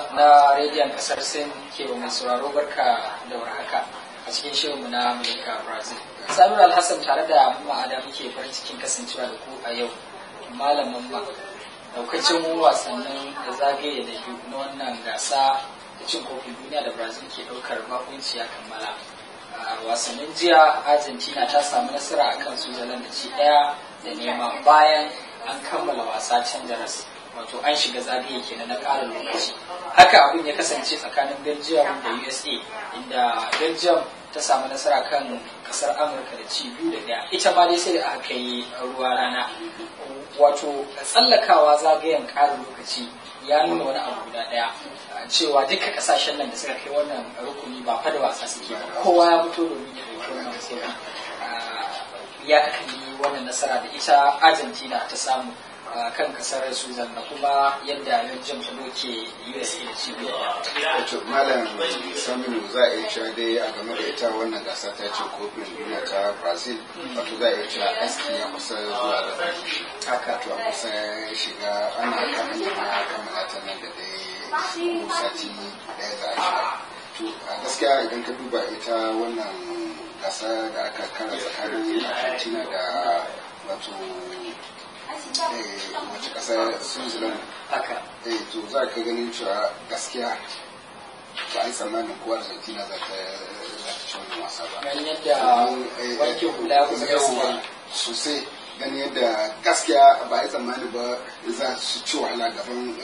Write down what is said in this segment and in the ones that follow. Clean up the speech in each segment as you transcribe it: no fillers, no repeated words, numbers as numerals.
Hausa na rediyon kasar Sin ke wa mai sauraro barka da warhaka a cikin shirinmu na Mulika Brazil. Samir Alhassan tare da ma'ada muke farin cikin kasancewa da ku a yau. Malam Mamma, daukacin wasannin da zagaye da biyu na wannan gasa da cin kofin duniya da Brazil ke daukar bakunci ya kammala. A wasannin jiya Argentina ta samu nasara akan Switzerland da ci 1-0 bayan an kammala wasa can da ras. Wato an shiga zagaye kenan na ƙarin lokaci. Haka abin ya kasance tsakanin Belgium da USA, inda Belgium ta samu nasara kan kasar Amurka da ci 2-1. Ita ma dai sai da aka yi ruwa rana. Wato tsallakawa zagayen ƙarin lokaci ya nuna wani abu guda ɗaya, cewa duka kasashen nan da suka kai wannan rukuni ba fa da wasa suke ba, kowa ya fito domin ya ɗauki wannan nasara. Ya kakalli wannan nasara da ita Argentina ta samu kan kasar Switzerland da kuma yadda Belgium ta doke USA da ci biyu. Wato Malam Saminu, za a iya cewa dai a game da ita wannan gasa ta ce kofin duniya ta Brazil, wato za a iya cewa aski ya kusa zuwa da haka, to a kusa shiga ana kan hanyar kammala ta nan da dai sati ɗaya za a shiga. To a gaskiya idan ka duba ita wannan gasa da aka kara tsakanin Argentina da wato wace kasar Switzerland haka to za ka ganin cewa gaskiya ba a yi tsammanin ko Argentina za ta ci wannan wasa ba. Ganin yadda wanke hula ya kusa gaskiya sosai, ganin yadda gaskiya ba a yi tsammanin ba za su ci wahala gaban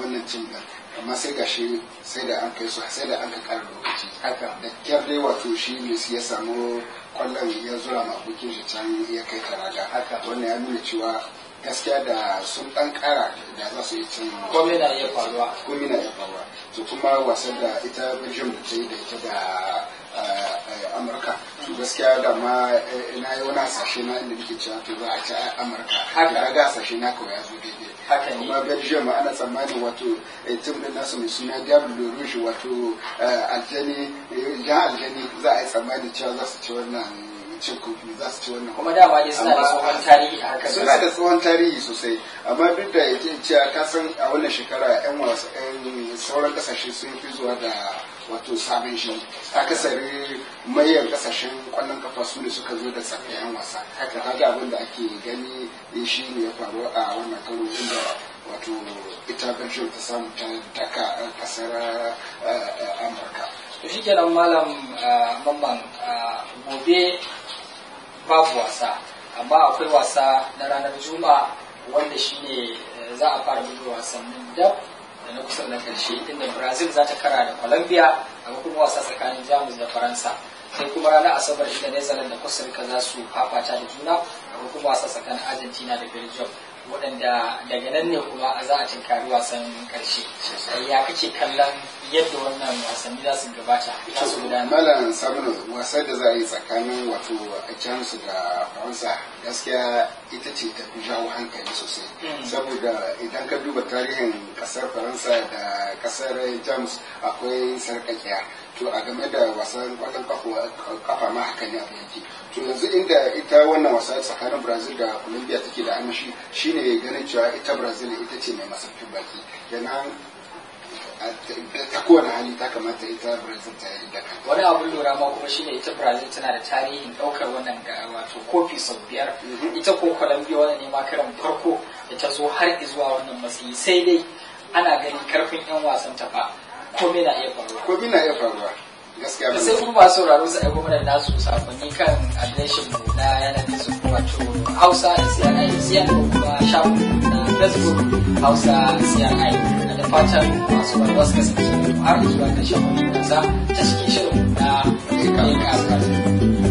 wannan cin da, amma sai gashi sai da an kai su sai da an ka kara lokaci haka da kyar dai wato shi Messi ya samu kwallon ya zura ma abokin shi can ya kai karaga haka, wannan ya nuna cewa gaskiya da sun dan kara da za su yi cin komai na iya faruwa. To kuma wasan da ita Belgium da ta yi da ita da Amurka, to gaskiya da ma na yi wani hasashe na inda nake cewa to za a ci Amurka haka ga hasashe na kawai ya zo daidai haka ne. Kuma Belgium ana tsammanin wato tim din nasu mai suna Diable Rouge, wato aljani za a yi tsammanin cewa za su ci wannan cin kofi, za su ci wannan. Kuma dama dai suna da tsohon tarihi a harkar suna da tsohon tarihi sosai, amma duk da yake cewa ka san a wannan shekara yan wasa sauran kasashe sun fi zuwa da wato sabon shi, akasari mayan kasashen kwallon kafa su ne suka zo da sabbin yan wasa. Haka kaga abin da ake gani shi ne ya faru a wannan karo, inda wato ita Belgium ta samu ta daka kasar Amurka. To shi kenan Malam Mamman, gobe babu wasa, amma akwai wasa na ranar Juma'a wanda shine za a fara buga wasannin dab da na kusan na karshe, inda Brazil za ta kara da Colombia, a kuma wasa tsakanin Jamus da Faransa, sai kuma ranar Asabar da Netherlands da Costa Rica za su fafata da juna, a kuma wasa tsakanin Argentina da Belgium, waɗanda daga nan ne kuma za a tinkari wasan karshe. Ya kake kallon yadda wannan wasanni za su gabata, za su gudana? Malam Saminu, wasan da za a yi tsakanin wato Jamus da Faransa gaskiya ita ce ta fi jawo hankali sosai, saboda idan ka duba tarihin kasar Faransa da kasar Jamus akwai sarƙaƙiya. To a game da wasan kwallon kafa ma haka ne abu yake. To yanzu inda ita wannan wasa tsakanin Brazil da Colombia take da armashi shine ganin cewa ita Brazil ita ce mai masaukin baki, kenan ta kowane hali ta kamata ita Brazil ta yi daka. Wani abin lura ma kuma shine ita Brazil tana da tarihin daukar wannan wato kofi sau 5, ita ko Colombia wannan ne ma karan farko da ta zo har zuwa wannan matsayi, sai dai ana ganin karfin yan wasan ta fa komai na iya faruwa gaskiya ba. Sai kuma masu sauraro su aiko mana nasu sakonni kan adireshin mu na yanar gizo, wato Hausa CNI ko kuma shafin na Facebook Hausa CNI. Da fatan masu sauraro su kasance har zuwa ƙarshen wannan gasa ta cikin shirin na Mulika Brazil.